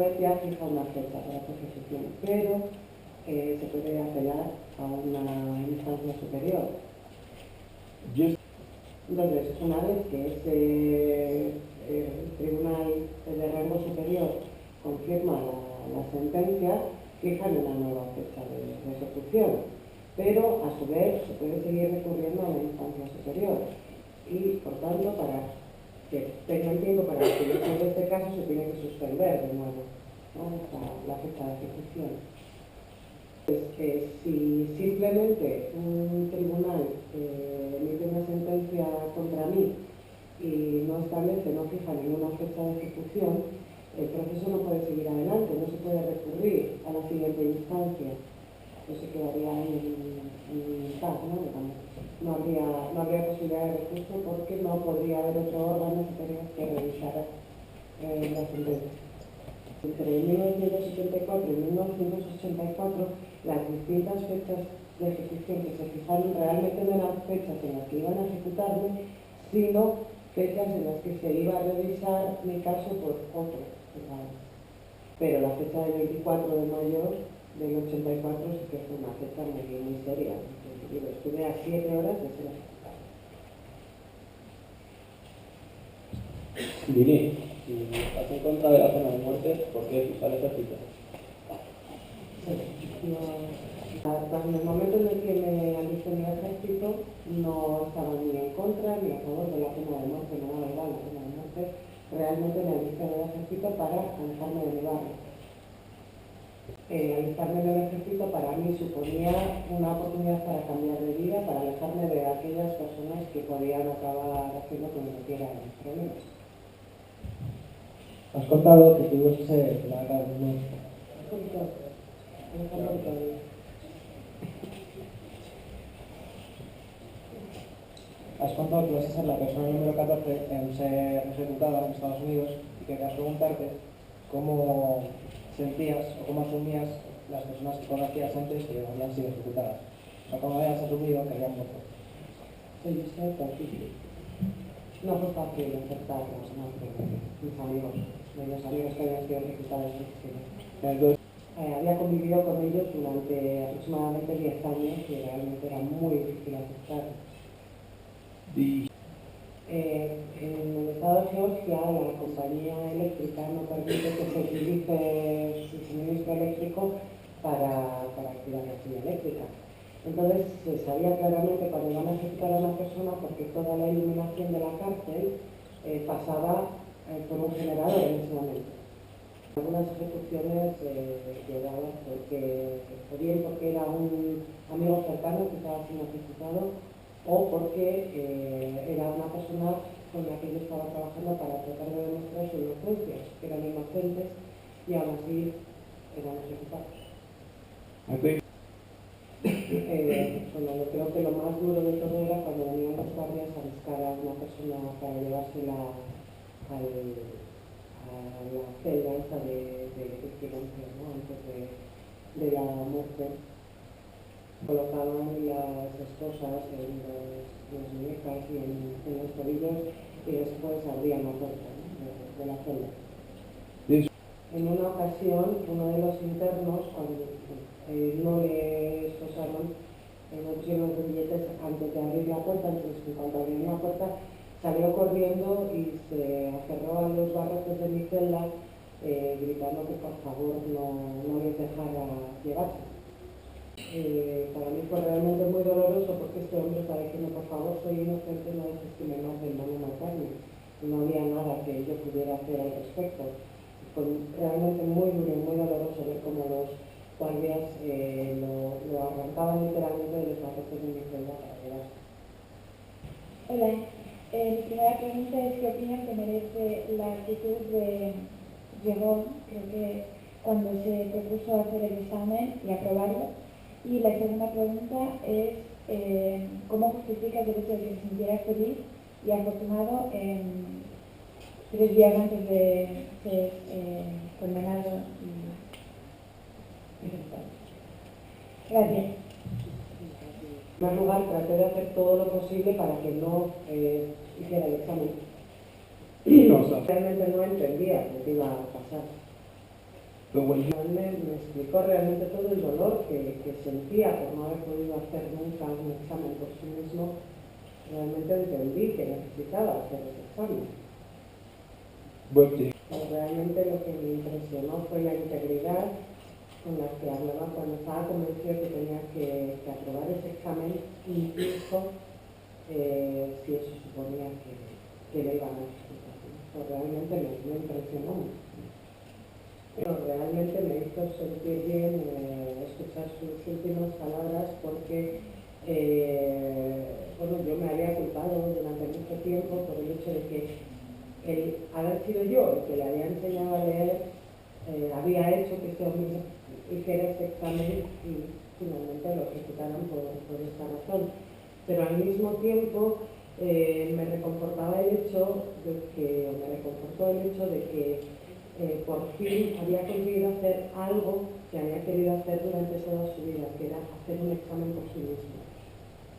juez ya fija una fecha para su ejecución, pero se puede apelar a una instancia superior. Entonces, una vez que el tribunal de rango superior confirma la sentencia, fijan una nueva fecha de ejecución, pero a su vez se puede seguir recurriendo a la instancia superior y, por tanto, para que tengan tiempo para utilizar este caso, se tiene que suspender de nuevo, ¿no?, la fecha de ejecución. Si simplemente un tribunal emite una sentencia contra mí y no establece, no fija ninguna fecha de ejecución, el proceso no puede seguir adelante, no se puede recurrir a la siguiente instancia. Pues se quedaría en paz, ¿no? No habría posibilidad de recurso porque no podría haber otro órgano superior que revisara la sentencia. Entre 1974 y 1984, las distintas fechas de ejecución que se fijaron realmente no eran fechas en las que iban a ejecutarme, sino fechas en las que se iba a revisar mi caso por otro juzgado. Pero la fecha del 24 de mayo del 84 sí que fue una fecha muy seria. Estuve a 7 horas de ser ejecutada. Vini, si estás en contra de la pena de muerte, ¿por qué fijar el ejército? En el momento en el que me alisté en el ejército, no estaba ni en contra ni a favor de la pena de muerte, no me daba igual la pena de muerte. Realmente me alisté en el ejército para alejarme de mi barrio. Alistarme en el ejército para mí suponía una oportunidad para cambiar de vida, para alejarme de aquellas personas que podían acabar haciendo que me metieran en problemas. Has contado que tú ibas a ser la cara de un... Has contado que vas a ser la persona número 14 en ser ejecutada en Estados Unidos y querías preguntarte cómo sentías o cómo asumías las personas que conocías antes que habían sido ejecutadas. O sea, cómo habías asumido que habían muerto. Sí, no fue fácil aceptarlos, ¿no? Mis amigos que habían sido ejecutados. Había convivido con ellos durante aproximadamente 10 años y realmente era muy difícil aceptarlos. En el estado de Georgia, la compañía eléctrica no permite que se utilice su suministro eléctrico para activar la silla eléctrica. Entonces se sabía claramente cuando iban a ejecutar a una persona porque toda la iluminación de la cárcel pasaba por un generador en ese momento. Algunas ejecuciones llegadas o bien porque era un amigo cercano que estaba siendo ejecutado, o porque era una persona con la que yo estaba trabajando para tratar de demostrar su inocencia, que eran inocentes y aún así eran ejecutados. Yo creo que lo más duro de todo era cuando venían los guardias a buscar a una persona para llevársela a la celda esa de vigilancia, ¿no? Antes de la muerte. Colocaban las esposas en las muñecas y en los tobillos y después abrían la puerta, ¿no?, de la celda. En una ocasión, uno de los internos, cuando no le esposaron, no pusieron los billetes antes de abrir la puerta, entonces en cuanto abrieron la puerta salió corriendo y se aferró a los barrotes de mi celda gritando que por favor no les dejara llevarse. Para mí fue realmente muy doloroso porque este hombre estaba diciendo por favor soy inocente, no dejes que me maten, no me matarme. No había nada que yo pudiera hacer al respecto. Fue realmente muy duro y muy doloroso ver cómo los guardias lo arrancaban literalmente de los barrotes de mi celda para llevarse. Hola, mi primera pregunta es qué opinión te merece la actitud de Llegón, creo que cuando se propuso hacer el examen y aprobarlo. Y la segunda pregunta es cómo justificas el hecho de que se sintiera feliz y afortunado 3 días antes de ser condenado y ejecutado. Gracias. En primer lugar, traté de hacer todo lo posible para que no hiciera el examen. Realmente no entendía lo que iba a pasar. Me explicó realmente todo el dolor que sentía por no haber podido hacer nunca un examen por sí mismo. Realmente entendí que necesitaba hacer ese examen. Pero realmente lo que me impresionó fue la integridad con la que hablaba cuando estaba convencido que tenía que aprobar ese examen, incluso si eso suponía que le iban a ejecutar. Pues realmente me impresionó mucho. Pero realmente me hizo sentir bien escuchar sus últimas palabras porque bueno, yo me había culpado durante mucho tiempo por el hecho de que el haber sido yo el que le había enseñado a leer había hecho que este hombre hiciera ese examen y finalmente lo ejecutaran por esta razón. Pero al mismo tiempo me reconfortaba el hecho de que, o me reconfortó el hecho de que por fin había conseguido hacer algo que había querido hacer durante toda su vida, que era hacer un examen por sí mismo.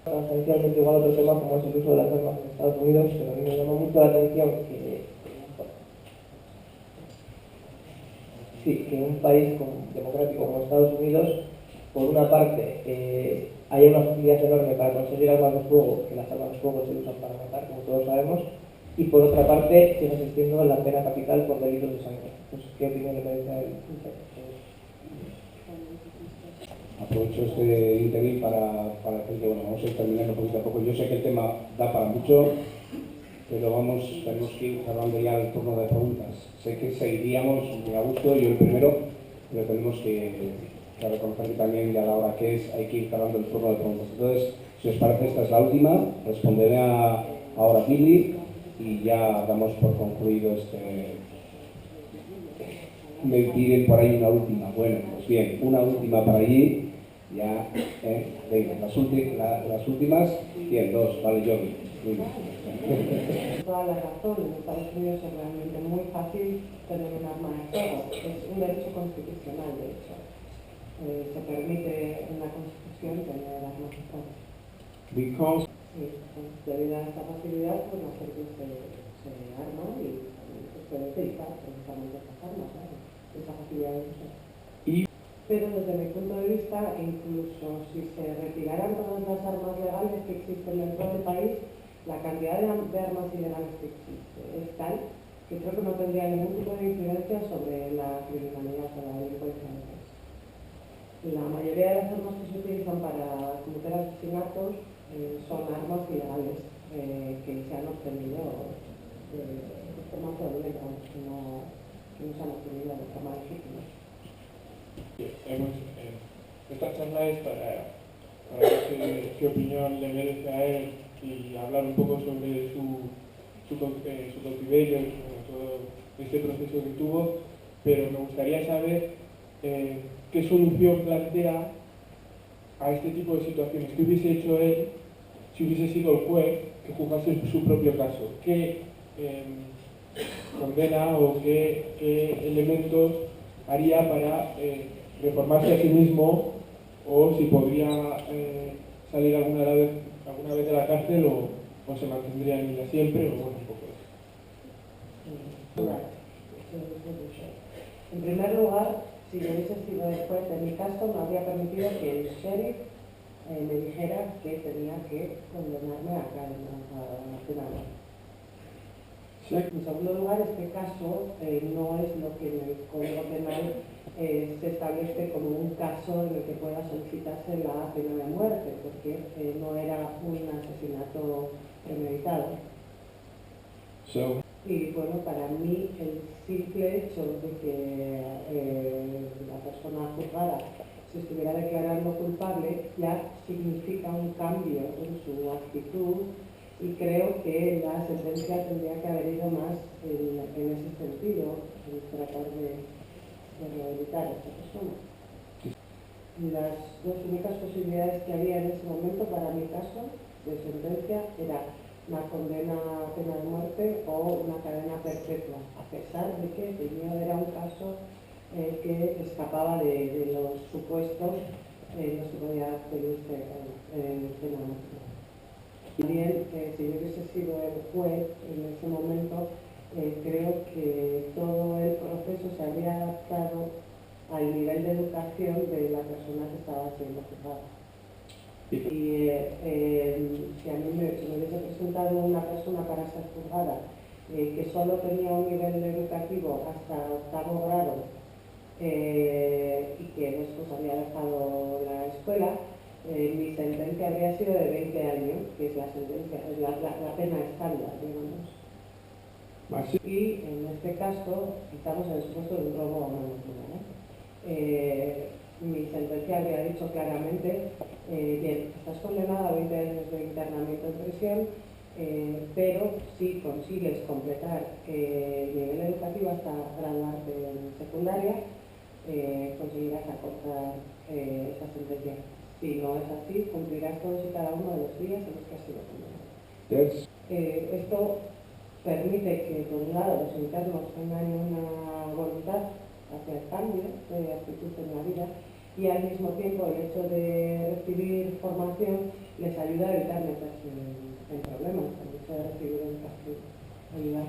Esencialmente igual otro tema como es el uso de las armas en Estados Unidos, pero a mí me llamó mucho la atención que un país democrático como Estados Unidos, por una parte, haya una facilidad enorme para conseguir armas de fuego, que las armas de fuego se usan para matar, como todos sabemos, y por otra parte sigue existiendo la pena capital por delitos de sangre. Pues, ¿qué opinión le merece a él? Aprovecho este interés para decir que bueno, vamos a ir terminando poquito a poco. Yo sé que el tema da para mucho, pero tenemos que ir cerrando ya el turno de preguntas. Sé que seguiríamos muy a gusto, yo el primero, pero tenemos que reconocer que también ya a la hora que es hay que ir cerrando el turno de preguntas. Entonces, si os parece, esta es la última, responderé ahora Billy y ya damos por concluido este... Me piden por ahí una última. Bueno, pues bien, una última para allí. Ya, venga, las últimas, bien, dos, vale, yo. Toda la razón, en Estados Unidos es realmente muy fácil tener un arma de fuego, es un derecho constitucional, de hecho. Se permite en la Constitución tener armas de fuego. Because... Sí, debido a esta facilidad, pues la gente se arma y se puede utilizar precisamente estas armas, ¿no? Esa facilidad de uso. Pero desde mi punto de vista, incluso si se retiraran todas las armas legales que existen dentro del país, la cantidad de armas ilegales que existe es tal que creo que no tendría ningún tipo de incidencia sobre la criminalidad o la delincuencia. La mayoría de las armas que se utilizan para cometer asesinatos son armas ilegales que se han obtenido de forma fraudulenta, que no se han obtenido de forma legítima. Esta charla es para ver qué opinión le merece a él y hablar un poco sobre su cautiverio y sobre todo este proceso que tuvo, pero me gustaría saber qué solución plantea a este tipo de situaciones. ¿Qué hubiese hecho él si hubiese sido el juez que juzgase su propio caso? ¿Qué condena o qué elementos haría para reformarse a sí mismo, o si podría salir alguna vez de la cárcel o se mantendría en ella siempre, o bueno, un poco eso. En primer lugar, si yo hubiese sido el juez en mi caso, me habría permitido que el sheriff me dijera que tenía que condenarme a cadena nacional. En segundo lugar, este caso no es lo que en el Código Penal se establece como un caso en el que pueda solicitarse la pena de muerte, porque no era un asesinato premeditado. Y bueno, para mí el simple hecho de que la persona juzgada se estuviera declarando culpable ya significa un cambio en su actitud, y creo que la sentencia tendría que haber ido más en ese sentido, en tratar de rehabilitar a esta persona. Las dos únicas posibilidades que había en ese momento para mi caso de sentencia era una condena a pena de muerte o una cadena perpetua, a pesar de que el mío era un caso que escapaba de los supuestos, no se podía pedir pena de muerte. También, si yo hubiese sido el juez en ese momento, creo que todo el proceso se habría adaptado al nivel de educación de la persona que estaba siendo juzgada. Y si a mí me hubiese presentado una persona para ser juzgada que solo tenía un nivel educativo hasta 8º grado y que después había dejado la escuela, mi sentencia habría sido de 20 años, que es la sentencia, es la pena estándar, digamos. Y en este caso, estamos en el supuesto de un robo a mano armada, mi sentencia habría dicho claramente, bien, estás condenado a 20 años de internamiento en prisión, pero si consigues completar el nivel educativo hasta graduarte en secundaria, conseguirás acortar esa sentencia. Si no es así, cumplirás todos y cada uno de los días en los que has sido condenado. Esto permite que, por un lado, los internos tengan una voluntad hacia el cambio de actitud en la vida y al mismo tiempo el hecho de recibir formación les ayuda a evitar meterse en problemas, el hecho de recibir educación ayuda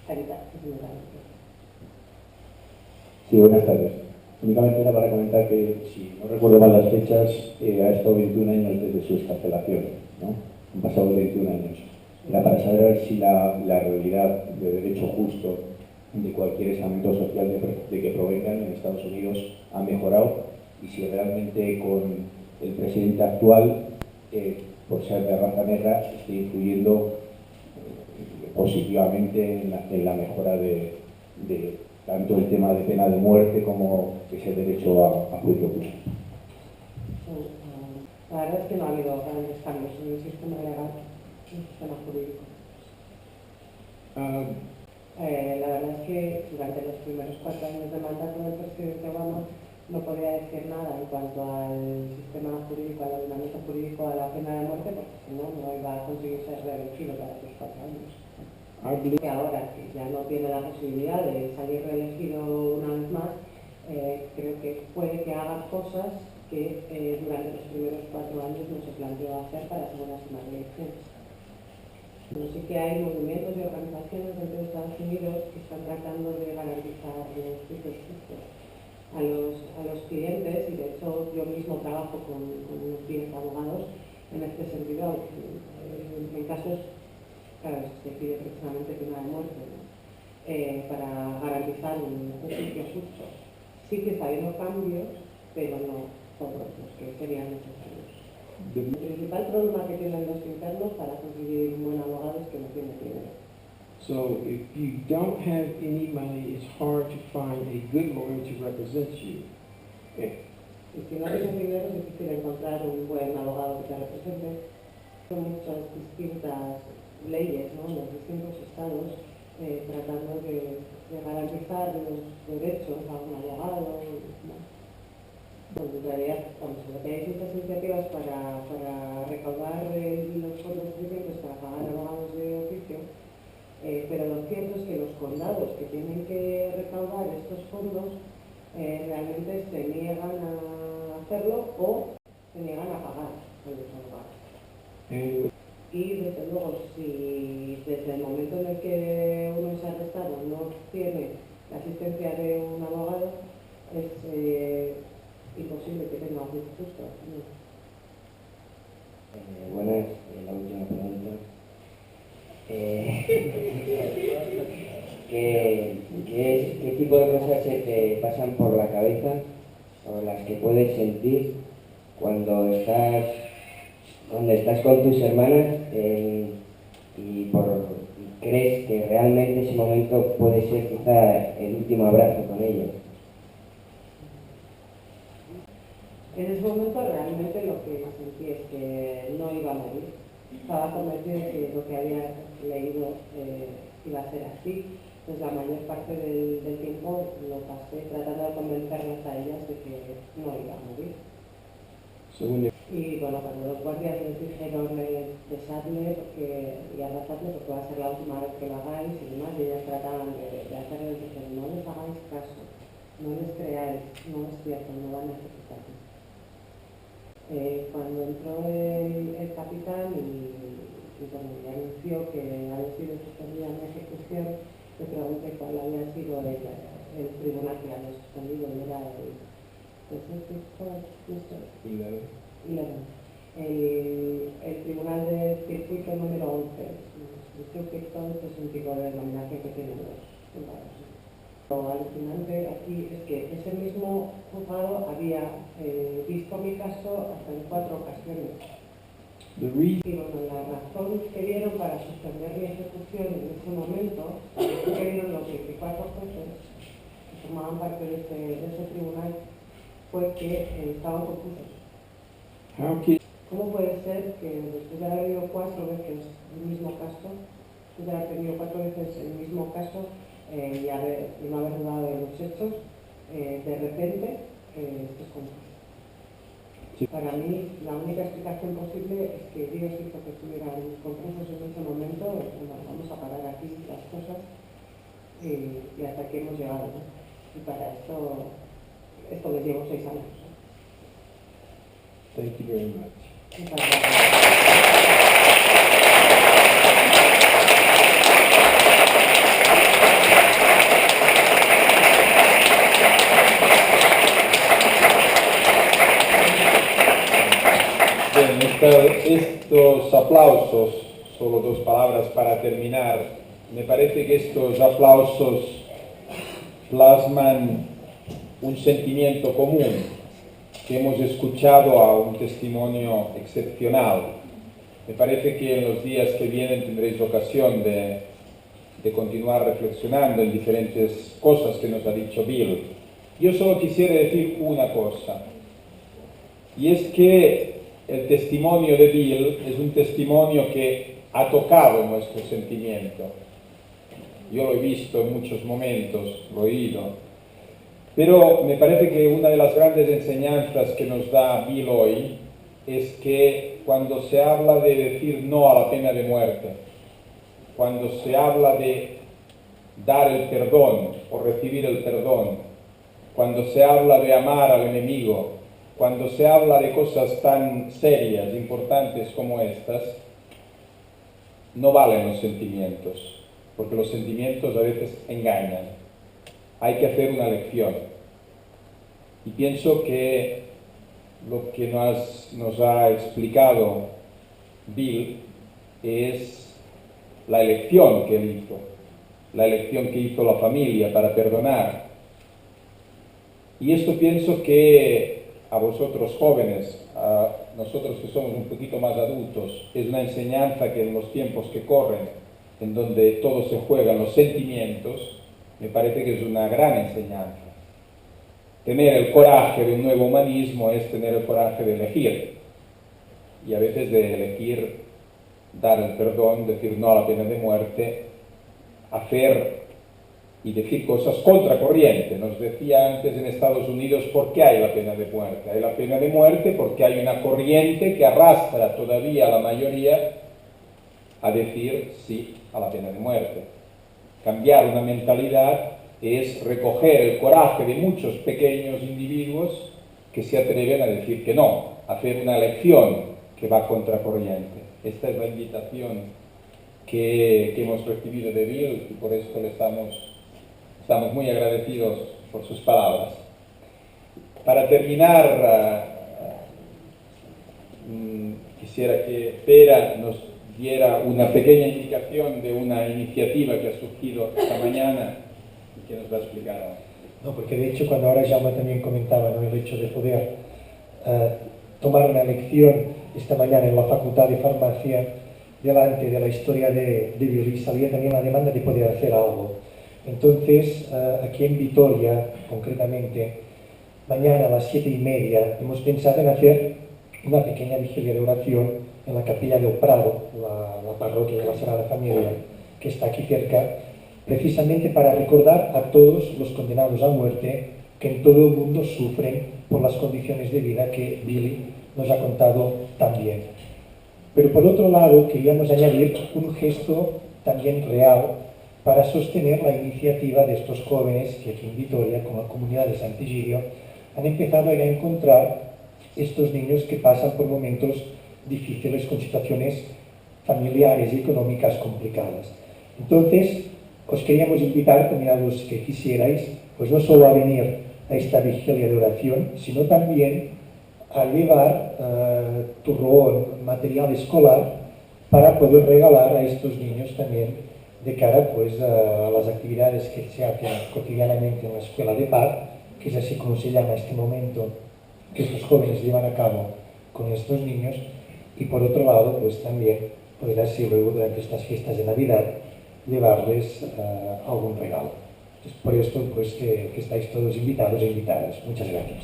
a evitar generalmente. Sí, buenas tardes. Únicamente era para comentar que, si no recuerdo mal las fechas, ha estado 21 años desde su excarcelación, ¿no? Han pasado 21 años. Era para saber si la realidad de derecho justo de cualquier estamento social de que provengan en Estados Unidos ha mejorado y si realmente con el presidente actual, por ser de raza negra, está influyendo positivamente en la mejora de tanto el tema de pena de muerte como ese derecho a juicio justo. La verdad es que no ha habido grandes cambios en el sistema legal, en el sistema jurídico. La verdad es que durante los primeros 4 años de mandato del presidente Obama no podía decir nada en cuanto al sistema jurídico, al ordenamiento jurídico, a la pena de muerte, porque si no, no iba a conseguir ser reelegido para esos 4 años. Y ahora que ya no tiene la posibilidad de salir reelegido una vez más, creo que puede que haga cosas que durante los primeros 4 años no se planteó hacer para segundas y más elecciones. Pero sí que hay movimientos y organizaciones dentro de Estados Unidos que están tratando de garantizar los juicios justos a los clientes, y de hecho yo mismo trabajo con unos 10 abogados en este sentido. En casos, claro, se pide precisamente pena de muerte, ¿no? Para garantizar un juicio justo. Sí que está habiendo cambios, pero no todos los que serían necesarios. El principal problema que tienen los internos para conseguir un buen abogado es que no tienen dinero. So if you don't have any money, it's hard to find a good lawyer to represent you. Y si no tienes dinero, es difícil encontrar un buen abogado que te represente. Hay muchas distintas leyes, ¿no?, en los distintos estados tratando de garantizar los derechos a un abogado, ¿no? Bueno, en realidad, lo que hay muchas iniciativas para recaudar los fondos suficientes para pagar abogados de oficio, pero lo cierto es que los condados que tienen que recaudar estos fondos realmente se niegan a hacerlo o se niegan a pagar a los abogados. Y desde luego, si desde el momento en el que uno es arrestado no tiene la asistencia de un abogado, es imposible que tenga un juicio justo. Buenas, la última pregunta. ¿Qué tipo de cosas se te pasan por la cabeza o las que puedes sentir cuando estás con tus hermanas y crees que realmente ese momento puede ser quizá el último abrazo con ellas? En ese momento realmente lo que sentí es que no iba a morir. Estaba convencido de que lo que había leído iba a ser así. Pues la mayor parte del tiempo lo pasé tratando de convencerlas a ellas de que no iba a morir. Y bueno, cuando los guardias les dijeron besadle y abrazadle porque va a ser la última vez que lo hagáis y demás, y ellas trataban de hacerles, dijeron, no les hagáis caso, no les creáis, no es cierto, no van a necesitarlo. Cuando entró el capitán y bueno, y anunció que había sido suspendida mi ejecución, le pregunté cuál había sido el tribunal que había suspendido, y era el tribunal de circuito número 11, District Court, es un tipo de denominación que tienen los juzgados. Lo alucinante aquí es que ese mismo juzgado había visto mi caso hasta en 4 ocasiones. Y bueno, la razón que dieron para suspender mi ejecución en ese momento, que dieron los 24 jueces que formaban parte de ese tribunal, fue que estaban confusos. ¿Cómo puede ser que después de haber habido 4 veces el mismo caso, después de haber tenido 4 veces el mismo caso y no haber dudado de los hechos, de repente estés confuso? Para mí, la única explicación posible es que Dios hizo que estuvieran confusos en ese momento. Bueno, vamos a parar aquí las cosas y hasta aquí hemos llegado, ¿no? Y para esto les llevo 6 años. Thank you very much. Muchas gracias. Bien, estos aplausos, solo 2 palabras para terminar. Me parece que estos aplausos plasman un sentimiento común, que hemos escuchado a un testimonio excepcional. Me parece que en los días que vienen tendréis ocasión de continuar reflexionando en diferentes cosas que nos ha dicho Bill. Yo solo quisiera decir una cosa, y es que el testimonio de Bill es un testimonio que ha tocado nuestro sentimiento. Yo lo he visto en muchos momentos, lo he oído. Pero me parece que una de las grandes enseñanzas que nos da Bill hoy es que cuando se habla de decir no a la pena de muerte, cuando se habla de dar el perdón o recibir el perdón, cuando se habla de amar al enemigo, cuando se habla de cosas tan serias, importantes como estas, no valen los sentimientos, porque los sentimientos a veces engañan. Hay que hacer una elección. Y pienso que lo que nos ha explicado Bill es la elección que él hizo, la elección que hizo la familia para perdonar. Y esto pienso que a vosotros jóvenes, a nosotros que somos un poquito más adultos, es una enseñanza que en los tiempos que corren, en donde todo se juega en los sentimientos, me parece que es una gran enseñanza. Tener el coraje de un nuevo humanismo es tener el coraje de elegir, y a veces de elegir dar el perdón, decir no a la pena de muerte, hacer y decir cosas contracorriente. Nos decía antes en Estados Unidos por qué hay la pena de muerte. Hay la pena de muerte porque hay una corriente que arrastra todavía a la mayoría a decir sí a la pena de muerte. Cambiar una mentalidad es recoger el coraje de muchos pequeños individuos que se atreven a decir que no, hacer una elección que va contracorriente. Esta es la invitación que hemos recibido de Bill y por esto le estamos muy agradecidos por sus palabras. Para terminar, quisiera que Pera nos diera una pequeña indicación de una iniciativa que ha surgido esta mañana y que nos va a explicar ahora. No, porque de hecho cuando ahora Jaume también comentaba, ¿no?, el hecho de poder tomar una lección esta mañana en la Facultad de Farmacia delante de la historia de Bill, salía también la demanda de poder hacer algo. Entonces, aquí en Vitoria, concretamente, mañana a las 7:30 hemos pensado en hacer una pequeña vigilia de oración en la capilla del Prado, la parroquia de la Sagrada Familia, que está aquí cerca, precisamente para recordar a todos los condenados a muerte que en todo el mundo sufren por las condiciones de vida que Billy nos ha contado también. Pero por otro lado, queríamos añadir un gesto también real para sostener la iniciativa de estos jóvenes que aquí en Vitoria, con la comunidad de Sant'Egidio, han empezado a ir a encontrar estos niños que pasan por momentos difíciles con situaciones familiares y económicas complicadas. Entonces, os queríamos invitar también a los que quisierais, pues no solo a venir a esta vigilia de oración, sino también a llevar turrón, material escolar, para poder regalar a estos niños también de cara pues, a las actividades que se hacen cotidianamente en la Escuela de Paz, que es así como se llama este momento que estos jóvenes llevan a cabo con estos niños, y por otro lado pues también poder así luego durante estas fiestas de Navidad llevarles algún regalo. Entonces, por esto pues que estáis todos invitados e invitadas. Muchas gracias.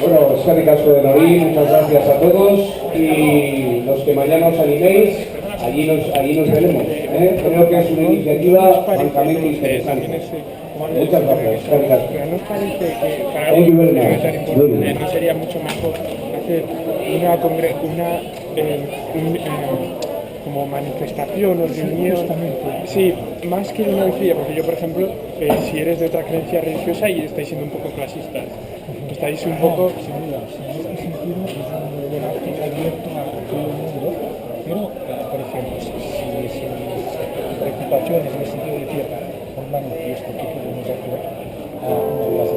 Bueno, eskerrik asko de Nori, muchas gracias a todos, y los que mañana os animéis, allí nos veremos. Creo que es una iniciativa francamente interesante. Muchas gracias, eskerrik asko. Pero ¿nos parece que para Thank you very algo much. tan importante no sería mucho mejor hacer como manifestación o reunión? Sí, más que una vigilia, porque yo, por ejemplo, si eres de otra creencia religiosa y estáis siendo un poco clasistas, estáis un poco... Pero, por ejemplo, si preocupaciones en el sentido de decir un manifiesto que podemos hacer a las